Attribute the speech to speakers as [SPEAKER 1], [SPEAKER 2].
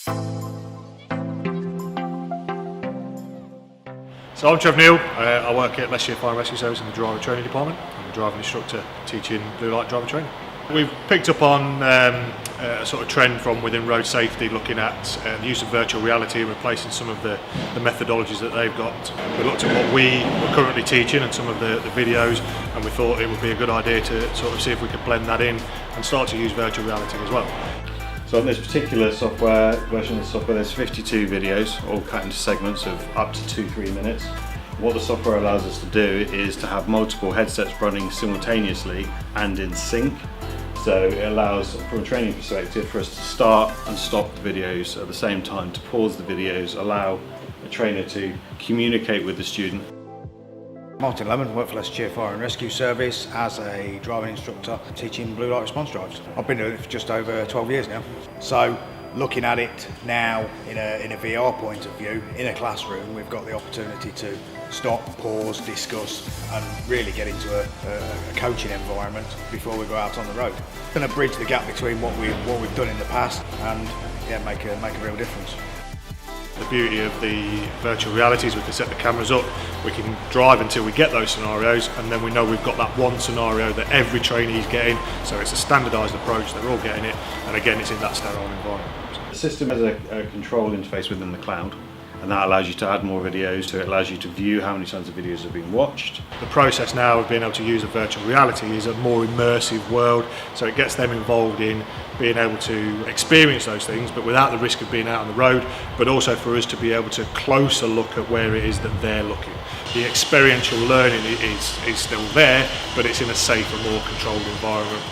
[SPEAKER 1] So I'm Trev Neal, I work at Leicestershire Fire and Rescue Service in the driver training department. I'm a driving instructor teaching blue light driver training. We've picked up on a sort of trend from within road safety, looking at the use of virtual reality and replacing some of the methodologies that they've got. We looked at what we were currently teaching and some of the videos, and we thought it would be a good idea to sort of see if we could blend that in and start to use virtual reality as well.
[SPEAKER 2] So on this particular version of the software, there's 52 videos, all cut into segments of up to 2-3 minutes. What the software allows us to do is to have multiple headsets running simultaneously and in sync. So it allows, from a training perspective, for us to start and stop the videos at the same time, to pause the videos, allow the trainer to communicate with the student.
[SPEAKER 3] Martin Lemon, work for Leicestershire Fire and Rescue Service as a driving instructor teaching blue light response drives. I've been doing it for just over 12 years now. So looking at it now in a VR point of view, in a classroom, we've got the opportunity to stop, pause, discuss and really get into a coaching environment before we go out on the road. It's going to bridge the gap between what we've done in the past and make a real difference.
[SPEAKER 1] The beauty of the virtual reality is we can set the cameras up, we can drive until we get those scenarios, and then we know we've got that one scenario that every trainee is getting, so it's a standardised approach, they're all getting it, and again it's in that sterile environment.
[SPEAKER 2] The system has a control interface within the cloud, and that allows you to add more videos, so it allows you to view how many times the videos have been watched.
[SPEAKER 1] The process now of being able to use a virtual reality is a more immersive world, so it gets them involved in being able to experience those things, but without the risk of being out on the road, but also for us to be able to closer look at where it is that they're looking. The experiential learning is still there, but it's in a safer, more controlled environment.